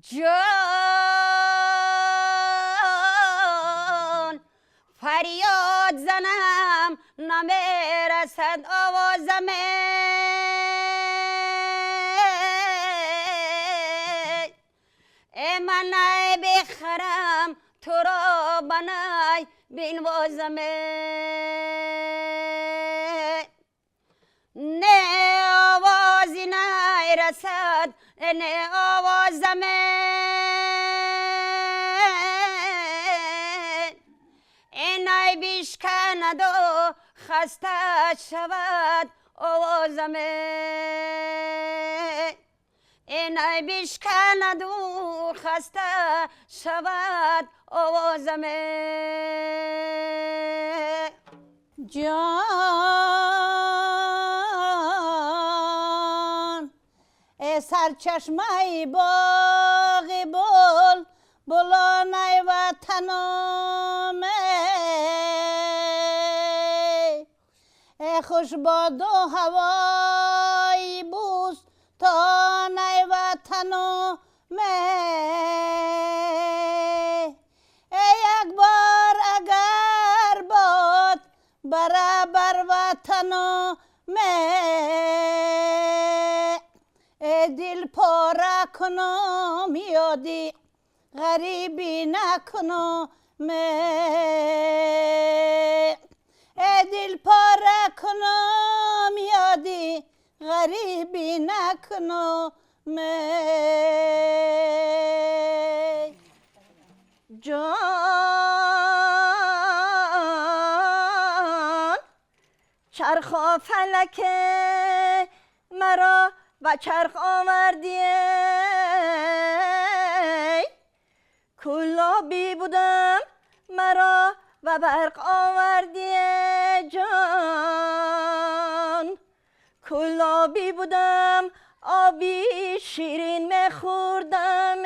جان فریاد زنم نمیرسد آوازم ای من بخرم تو را بنای بنوازم نه آوازی نرسد نه آوازم اینای بیشکند و خسته شود آوازم اینای بیشکند و خسته شود آوازم جان ای سرچشمه باغ بل بلانه وطنم ای خوش باد و هوای بوستانه وطنم ای یک بار اگر باد برابر وطنم ای دل پاره کنم یادی غریبی نکنم ای دل پاره کنم یادی غریبی نکنم جان چرخ فلک مرا و چرخ آوردی کلابی بودم مرا و برق آوردی جان کلابی بودم آبی شیرین میخوردم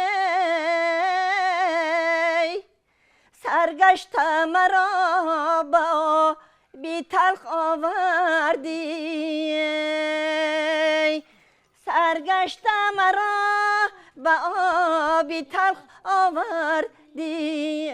سرگشت مرا با بی تلخ آوردی سرگشت مرا با آبی تلخ آوردی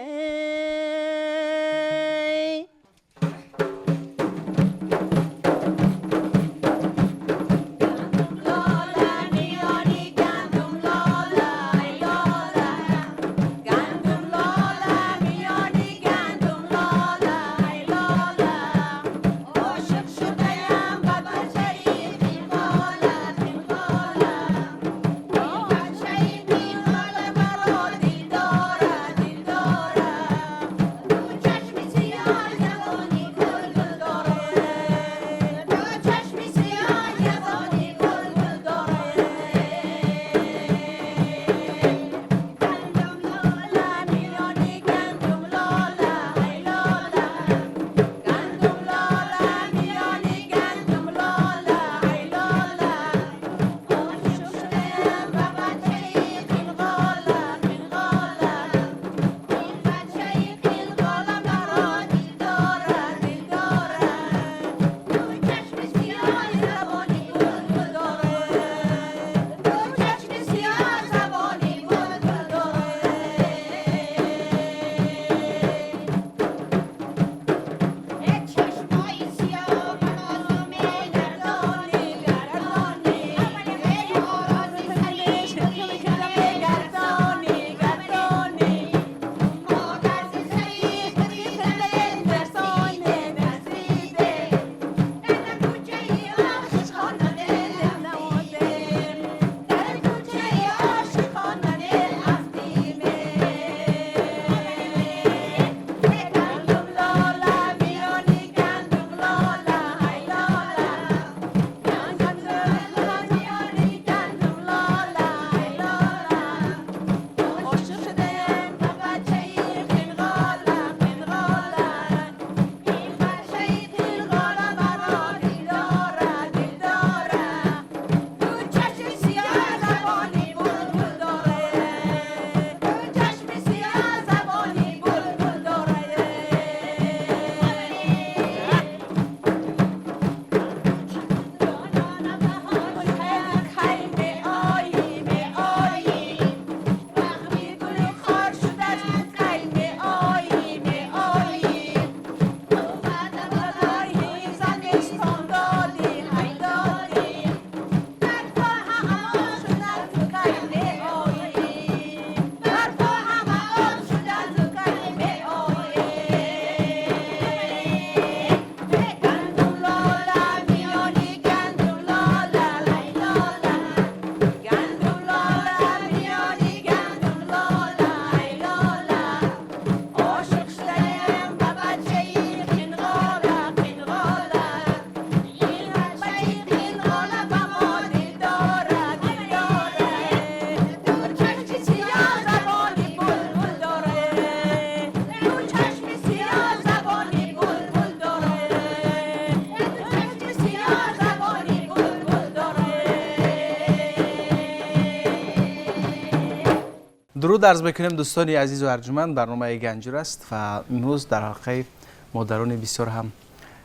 درود عرض میکنیم دوستان عزیز و ارجمند. برنامه گنجور است و امروز در حلقه مادران بسیار هم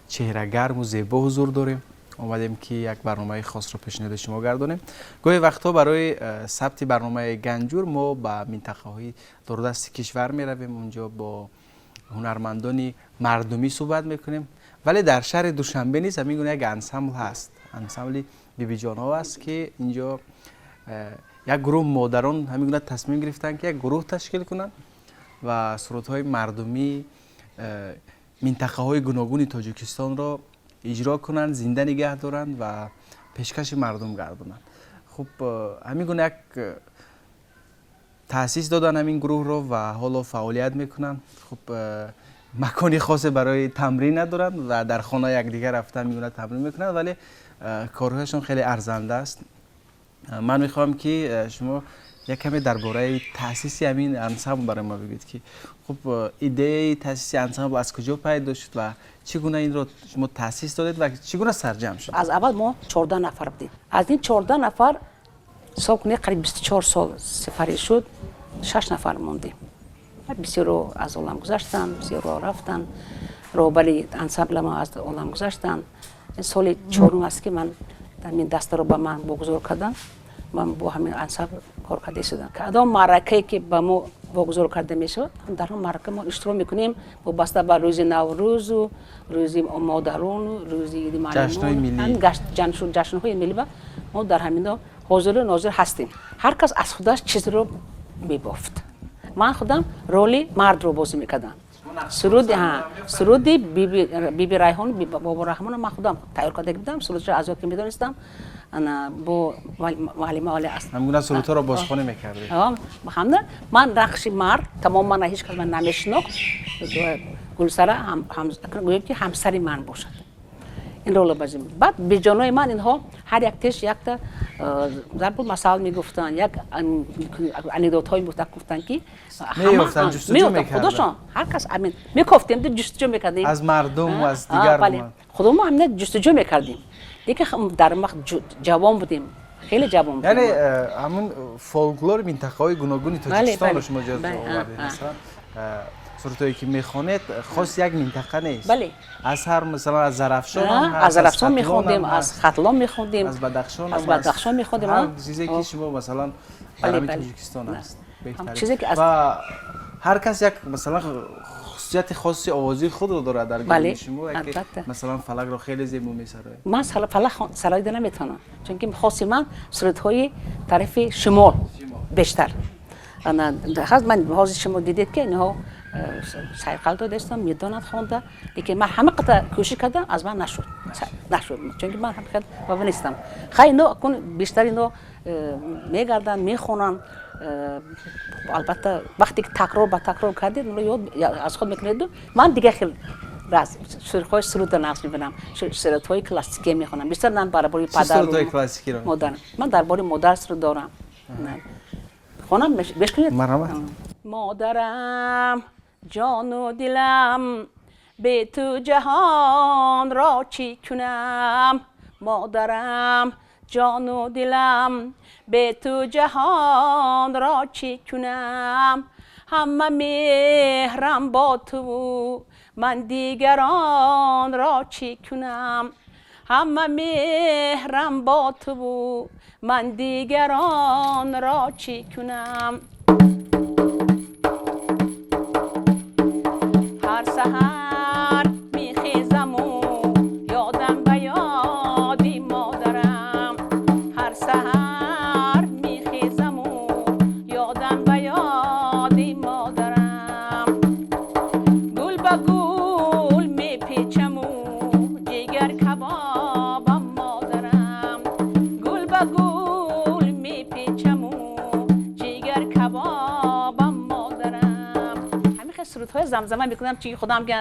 چهره گرم و زیبا حضور داریم. اومدیم که یک برنامه خاص رو پیشنهاد شما گردانیم. گاهی وقتا برای ثبت برنامه گنجور ما به منطقه های دوردست کشور می رویم، اونجا با هنرمندان مردمی صحبت میکنیم. ولی در شهر دوشنبه نیز همین گونه یک انسمبل هست، انسمبل بیبی جان ها است که اینجا یک گروه مادران همین گونه تصمیم گرفتن که یک گروه تشکیل کنند و سرودهای مردمی منطقه های گوناگون تاجیکستان را اجرا کنند، زنده نگه دارند و پیشکش مردم گردانند. خب همین گونه یک تأسیس دادن همین گروه را و حالا فعالیت میکنند. خب مکانی خاص برای تمرین ندارند و در خانه یکدیگر رفتن میگونه تمرین میکنند، ولی کارهایشان خیلی ارزنده است. من میخوام که شما یک کمی درباره تأسیس همین انسمبل برای ما بگید که خب ایده تأسیس انسمبل از کجا پیدا شد و چگونه این رو شما تأسیس دادید و چگونه سرجم شد؟ از اول ما 14 نفر بودیم. از این 14 نفر حساب کنید قریب 24 سال سفری شد، 6 نفر موندیم. بسیار از عالم گذشتن، بسیار رفتن. روبلی انسمبل ما از عالم گذشتن. این سال 4 است که من در این دسته رو به من بگذار کردن. من با همین انسمبل کار کرده شدم. کدام معرکه‌ای که به ما بگذار کرده میشد، در اون معرکه ما اشتراک میکنیم با بسته به روز نوروز و روز مادران و روز عید معلمان، جشن‌های ملی ما در همین حاضر و ناظر هستیم. هر کس از خودش چیز رو میبافت. من خودم رولی مرد رو بازی میکردم. سرودی بیبی ریحان بابا رحمان من خودم تیار کرده بودم. سرودش از یاد که میدونستم انا با معلم عالی است. همون سرودها رو بازخوانی میکردی؟ همون من نقش مرد تمام من هیچ کس من نمیشناخت. گلسره گویا که همسری من باشد. این رول بازی. بعد به جانای من اینها هر یک تیش یک تا ضرب المثل میگفتن، یک انیدوت های گفتن که میگفتن جستجو میکردن. هر کس همین میگفتیم جستجو میکردیم از مردم و از دیگر. خودمون همین جستجو میکردیم. دیگه در وقت جوان بودیم، خیلی جوان بودیم. یعنی همون فولکلور منطقه‌های گوناگون تاجیکستان رو شما جز آوردید. مثلا سرودهایی که میخوانید خاص یک منطقه نیست. بله. از هر مثلا از زرافشان از زرافشان میخوندیم، از ختلان میخوندیم، از بدخشان میخوندیم. هر چیزی که شما مثلا در تاجیکستان است. چیزی که و هر کس یک مثلا خصوصیت خاصی آوازی خود رو داره در گروه شما. مثلا فلک رو خیلی زیبا میسرایید. من فلک سرایید نمیتونم، چون که خاصی من سرودهای طرف شمال بیشتر. من حاضر شما دیدید که اینها سرقل داشتم میدانند خوانده، لیکن من همه قطعه کوشش کردم از من نشد چون که من خیلی بابا نیستم. خیلی نو بیشتر اینو میگردن میخونن. البته وقتی که تکرار کردید از خود میکنید. من دیگه خیلی راز سرخوش سرود نقش میبینم، سرودهای کلاسیکی میخونم بیشتر. من برای پدر کلاسیکی رو مدرن، من درباره مدرن سرود دارم. خونم بشکنید. مرحبا. مادرم جان و دلم به تو جهان را چی کنم. مادرم جان و دلم به تو جهان را چی کنم. همه مهرم با تو من دیگران را چی کنم. همه مهرم با تو من دیگران را چی کنم. هر سحر میخیزم و یادم به یادی مادرم. هر سحر میخیزم و یادم به یادی مادرم. گل به گل میپیچم و جگر کبابم مادرم. گل به گل میپیچم و جگر کبابم مادرم. همین خیلی سرودهای زمزمه میکنم چی خودم که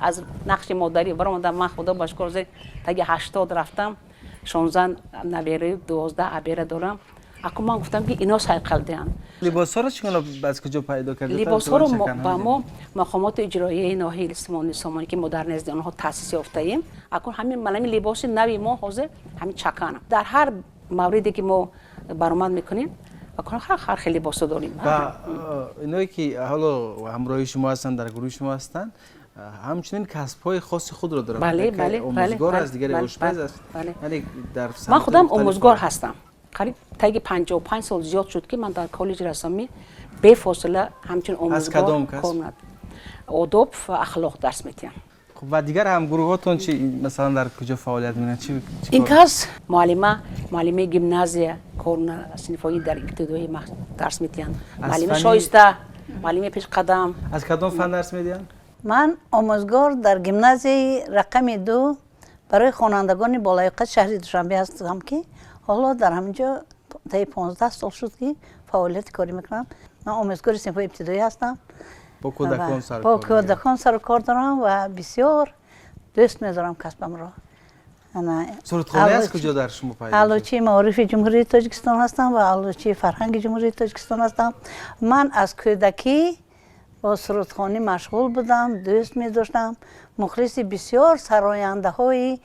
از نقش مادری برام من خدا باشکر زد تا 80 رفتم 16 نویره 12 عبیره دارم. اکنون من گفتم که اینا سایقل دیان. لباس‌ها رو چگونه از کجا پیدا کردید؟ لباس‌ها رو با ما مقامات اجرایی ناحیه سامانی که مدرنیزه آنها تأسیس یافته‌ایم. اکنون همین لباس نوی ما حاضر همین چکانه. در هر موردی که ما برآمد میکنیم و هر خیلی لباسا داریم. و اینایی که حالا همراه شما هستن در گروه شما هستن همچنین کسب‌های خاص خود رو دارن. بله بله آموزگار است، دیگری آشپز است. یعنی در من خودم آموزگار هستم. قریب تا 55 سال زیاد شد که من در کالج رسمی به فاصله همچنین آموزگار کار می‌کنم. آداب و اخلاق درس میدم. خب و دیگر هم گروهاتون چی مثلا در کجا فعالیت می‌کنن؟ این کس معلمه گیمنازیا کارونه صنفایی در ابتدایی درس میدن. معلم شایسته، معلم پیش قدم. از کدام فن درس میدن؟ من آموزگار در گیمنازیای رقم 2 برای خوانندگان بالایقت شهر دوشنبه هستم که حالا در همینجا تا 15 سال شد که فعالیت کاری میکنم. من آموزگار صنفای ابتدایی هستم. با کودکان سر با کودکان سر کار دارم و بسیار دوست می‌دارم کسبم را. سرودخوانی از کجا در شما پیدا شد؟ علوچی معارف جمهوری تاجیکستان هستم و علوچی فرهنگ جمهوری تاجیکستان هستم. من از کودکی با سرودخوانی مشغول بودم، دوست می‌داشتم. مخلص بسیار سراینده های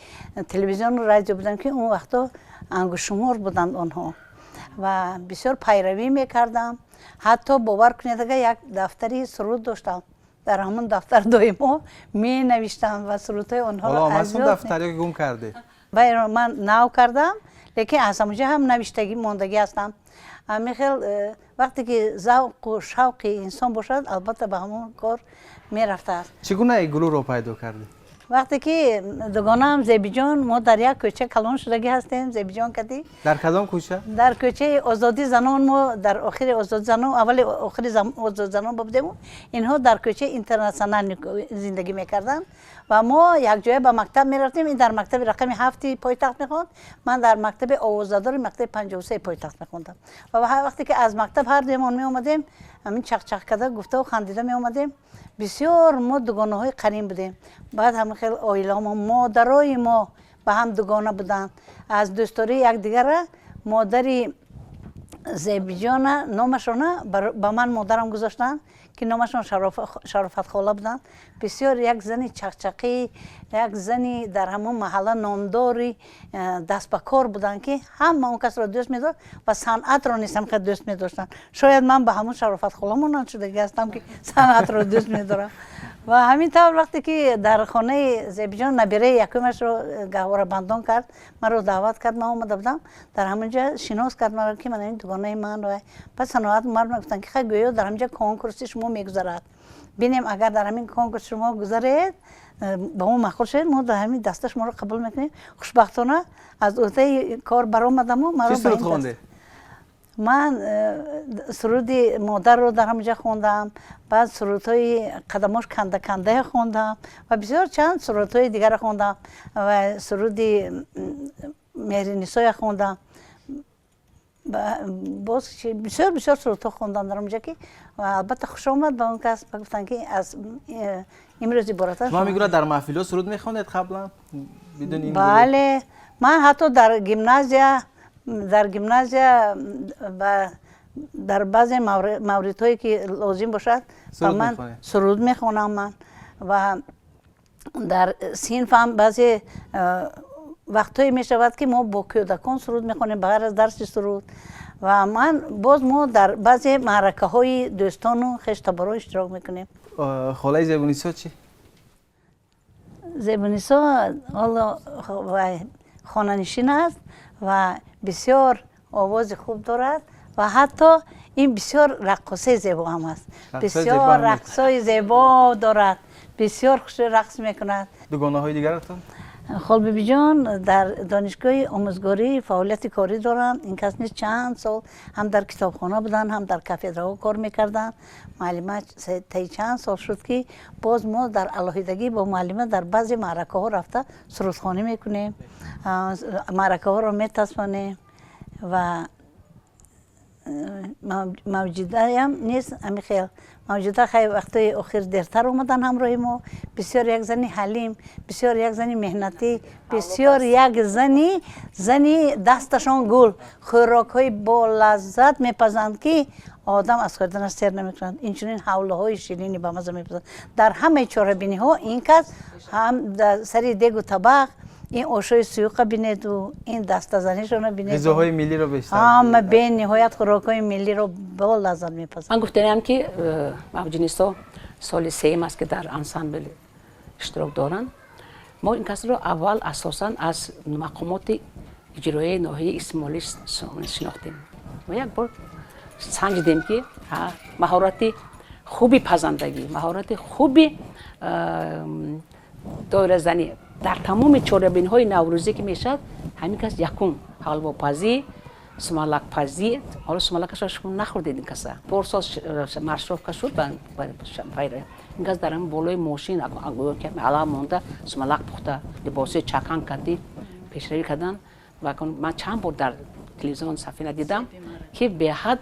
تلویزیون و رادیو بودم که اون وقتا انگشت‌شمار بودند آنها و بسیار پیروی می‌کردم. حتی باور کنید اگر یک دفتری سرود داشتم در همون دفتر دایما می نوشتم و سرودهای آنها را از اون دفتری گم کرده. و من نو کردم لیکن از همونجا هم نوشتگی ماندگی هستم. میخیل وقتی که ذوق و شوق انسان باشد البته به همون کار میرفته است. چگونه این گروه رو پیدا کردی؟ وقتی که دوگانم زیبی جان ما در یک کوچه کلان شدگی هستیم. زیبی جان کدی در کدام کوچه؟ در کوچه آزادی زنان. ما در آخر آزادی زنان اول آخر آزادی زنان بودیم. اینها در کوچه اینترنشنال زندگی میکردن و ما یک جای به مکتب میرفتیم. این در مکتب رقم 7 پایتخت میخوند. من در مکتب آوازدار مکتب 53 پایتخت میخوندم و وقتی که از مکتب هر دویمان می اومدیم همین چق کرده گفته و خندیده می اومدیم. بسیار ما دوگانه های قرین بودیم. بعد هم خیلی آیله ما مادرای ما به هم دوگانه بودن. از دوستاری یک دیگر مادری زیبی جان نامشون به من مادرم گذاشتن که نامشون شرافت خاله بودن. بسیار یک زنی چقچقی، یک زنی در همون محله نامداری دست به کار بودن که همه اون کس را دوست می‌داشت و صنعت را نیستم که دوست می‌داشتن. شاید من به همون شرافت خاله مونان شده هستم که صنعت را دوست می‌دارم. و همینطور وقتی که در خانه زیبی جان نبیره یکمش رو گهواره بندان کرد من رو دعوت کرد. من اومده بودم در همونجا شناس کرد من که من این دوگانه من رو پس صنعت مردم گفتن که خیلی گویا در همونجا کنکورس شما میگذرد ببینیم اگر در همین کنکورس شما گذرید با اون مخول شد ما در همین دستش ما رو قبول میکنیم. خوشبختانه از عهده کار برآمدم و مرا به این دست. من سرود مادر رو در همونجا خوندم. بعد سرودهای قدماش کنده کنده خوندم و بسیار چند سرودهای دیگر خوندم و سرود مهری نیسای خوندم. باز بسیار سرودها خوندم در اونجا که و البته خوش آمد به اون کس گفتن که از امروزی باراتر شما میگوید در محفل ها سرود میخوانید قبلا بدون این بله من حتی در گیمنازیا و در بعضی موردهایی که لازم باشد من سرود میخوانم من و در صنف هم بعضی وقتایی میشود که ما با کودکان سرود میخوانیم بغیر از درس سرود و من باز ما در بعضی معرکه های دوستان و خشتبارا اشتراک میکنیم. خاله زیبونیسا چی؟ زیبونیسا حالا خانه‌نشین است و بسیار آواز خوب دارد و حتی این بسیار رقاصه زیبا هم است. بسیار رقصای زیبا دارد. بسیار خوش رقص میکند. دوگانه های دیگرتون؟ خالبیبی جان در دانشگاه آموزگاری فعالیت کاری دارند. این کس نیست چند سال هم در کتابخانه بودن هم در کافدرا کار میکردن. معلمه تا چند سال شد که باز ما در علاهیدگی با معلمه در بعضی معرکه ها رفته سرودخوانی میکنیم. معرکه ها رو میتسبانیم و موجوده هم نیست همین خیلی موجوده خیلی وقتی آخر دیرتر اومدن همراه ما. بسیار یک زنی حلیم، بسیار یک زنی مهنتی، بسیار یک زنی دستشان گل خوراک های با لذت میپزند که آدم از خوردن سیر نمیکنند. اینچنین حوله های شیرینی به مزه میپزند. در همه چهاربینی ها این کس هم در سری دیگ و طبق این آشای سیوق بینید و این دستزنیشون بینید. غذاهای ملی رو بیشتر. من به نهایت خوراکای ملی رو با لذت میپذیرم. من گفتم که موجودیستا سال سوم است که در انسامبل اشتراک دارن. ما این کس رو اول اساساً از مقامات اجرایی ناحیه اسماعیلی شناختیم و یک بار سنجیدیم که مهارت خوبی پزندگی، مهارت خوبی دایره زنی در تمام چهاربین‌های نوروزی که میشد همین کس یکم حلوا پزی، سمالک پزی، حالا سمالکش رو شما نخوردید این کسا پرساز مشروف کشود باید این کس در همین بالای ماشین که علام مونده سمالک پخته لباسی چکن کردی پیشروی کردن و من چند بار در تلویزیون صفحه دیدم که به حد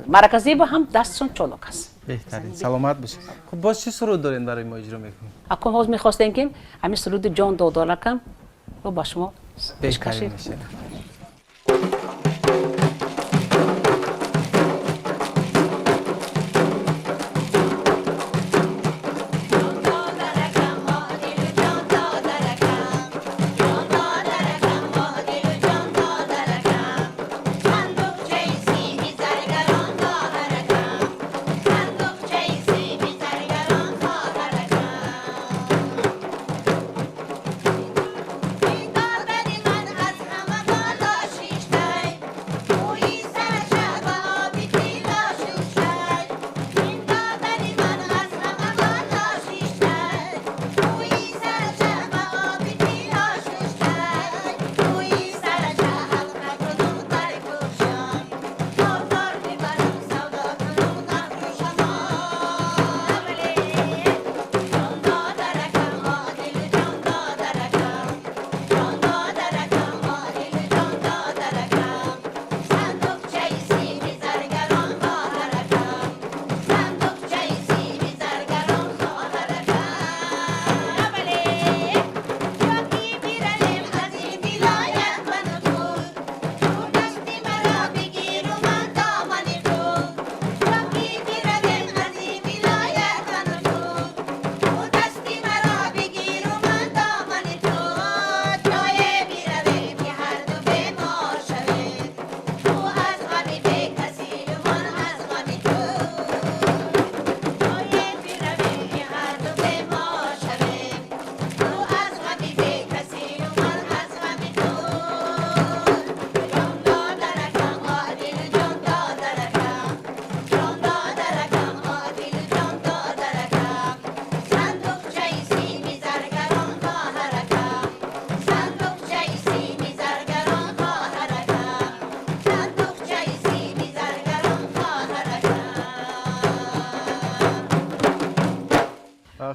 مرکزی با هم دستشون چالاک است. بهترین سلامت باشید. خب باز چه سرود دارین برای ما اجرا میکنید؟ اکنون باز میخواستیم که همین سرود جان دادارکم رو با شما بهترین میشه.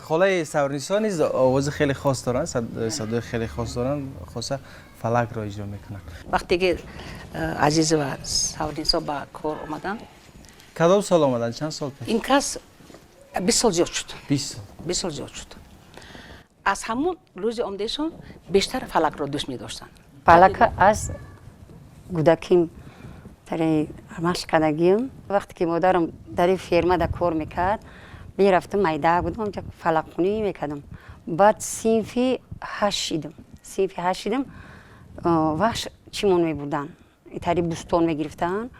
خاله سورنیسا نیز آواز خیلی خاص دارن، صدای خیلی خاص دارن، خاصه فلک را اجرا میکنن. وقتی که عزیز و سورنیسا با کار اومدن کدام سال آمدن؟ چند سال پیش؟ این کس 20 سال زیاد شد. 20 سال زیاد شد. از همون روز آمدهشون بیشتر فلک را دوست می داشتن. فلک از کودکیم در مشکدگیم وقتی که مادرم در این فرما در کار میکرد میرفتم میده بودم اونجا فلک خونی میکردم. بعد صنف 8 شدم وحش چیمون میبردن ایتاری بوستون میگرفتن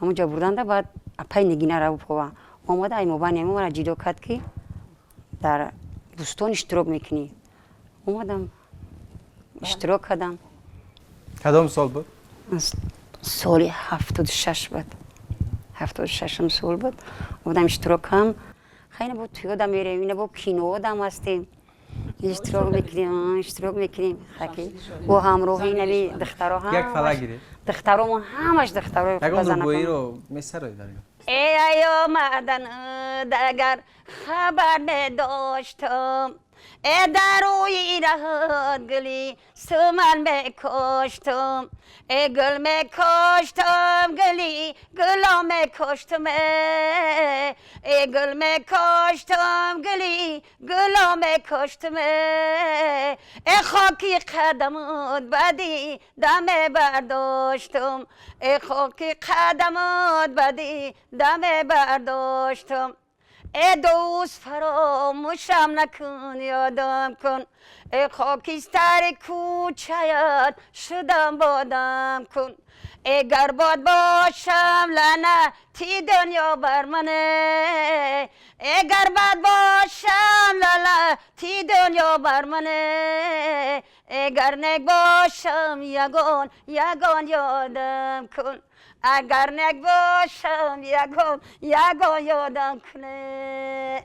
اونجا بردن ده بعد پای نگینه رو پوا اومده ای مبانی من جیدو کرد که در بوستون اشتراک میکنی. اومدم اشتراک کردم. کدام سال بود؟ سال 76 بود. 76 سال بود. اومدم اشتراک کردم. خیلی بود توی آدم میره اینه با کینو آدم هستیم. اشتراک میکنیم خاکی و همراهی نبی دخترها هم یک فلک گیره دخترامون همش دخترای یکم روبایی رو میسرای داریم. ای آمدن دگر خبر نداشتم دروی رهد گلی سمن بکشتم گل میکشتم گلی گلا میکشتم گل میکشتم گلی گلا میکشتم خاکی قدمات بدی دم برداشتم خاکی قدمات بدی دم برداشتم ای دوست فراموشم نکن یادم کن ای خاکستر کوچه‌ات شدم بادم کن اگر باد باشم لعنتی دنیا بر منه اگر باد باشم لعنتی دنیا بر منه اگر نگ باشم یگان یادم کن اگر نگ باشم یگان یادم کنه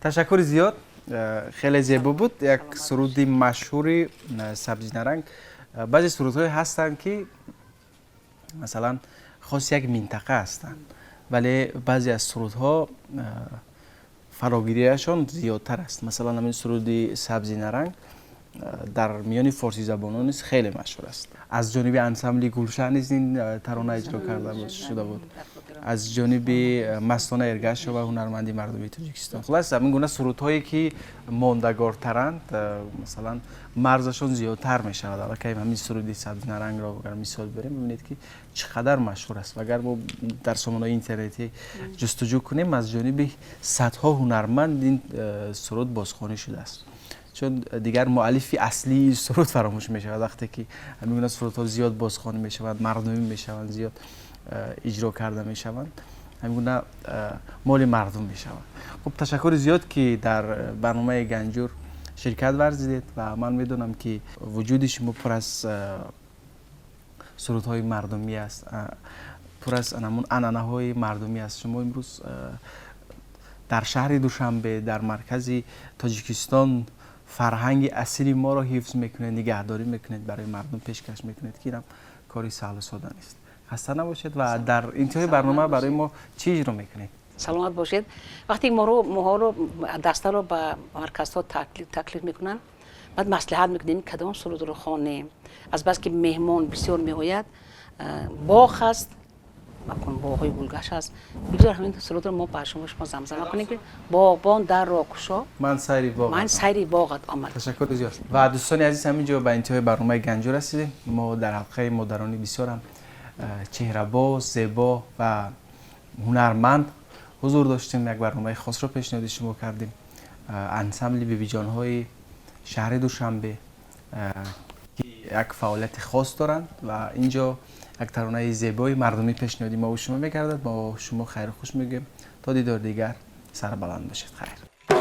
تشکر زیاد خیلی زیبا بود یک سرود مشهور سبزی نرنگ بعضی سرودهای هستن که مثلا خاص یک منطقه هستند ولی بعضی از سرودها فراگیریشان زیادتر است مثلا همین سرود سبزی نرنگ در میان فارسی زبانان نیز خیلی مشهور است از جانب انسمبل گلشن نیز این ترانه اجرا کرده شده بود از جانب مستانه ارگشا و هنرمندی مردمی تاجیکستان خلاص همین گونه سرودهایی که ماندگارترند مثلا مرزشون زیادتر می شود اگر که همین سرود سبزی نرنگ را اگر مثال بریم ببینید که چقدر مشهور است و اگر ما در سامانه‌های اینترنتی جستجو کنیم از جانب صدها هنرمند این سرود بازخوانی شده است چون دیگر مؤلفی اصلی سرود فراموش می شود وقتی که همین گونه سرودها زیاد بازخوانی می شود مردمی می شوند زیاد اجرا کرده می شوند همین مال مردم می شود خب تشکر زیاد که در برنامه گنجور شرکت ورزیدید و من میدونم که وجود شما پر از سرودهای مردمی است پر از انانه های مردمی است شما امروز در شهر دوشنبه در مرکز تاجیکستان فرهنگ اصیل ما را حفظ میکنید نگهداری میکنید برای مردم پیشکش میکنید که کاری سهل و ساده نیست خسته نباشید و در انتهای برنامه برای ما چی اجرا میکنید سلامت باشید وقتی ما رو دسته رو به مرکز ها تکلیف میکنن بعد مصلحت میکنیم کدام سرود رو خوانیم. از بس که مهمان بسیار میآید، باغ هست مکن باغ‌های گلگشت هست، بگذار همین سرود رو ما بر شما زمزمه کنیم که باغبان در را گشا من سری باغ من سری باغت آمد. تشکر زیاد. و دوستان عزیز همینجا به انتهای برنامه گنجور رسیدیم. ما در حلقه مادران بسیار هم چهره باز، زیبا و هنرمند حضور داشتیم. یک برنامه خاص رو پیشنهاد شما کردیم. انسمبل بیبی جان های شهر دوشنبه که یک فعالیت خاص دارند و اینجا یک ترانه زیبای مردمی پیشنهادی ما و شما می‌گردد. ما شما خیر و خوش میگیم تا دیدار دیگر، سر بلند باشید. خیر.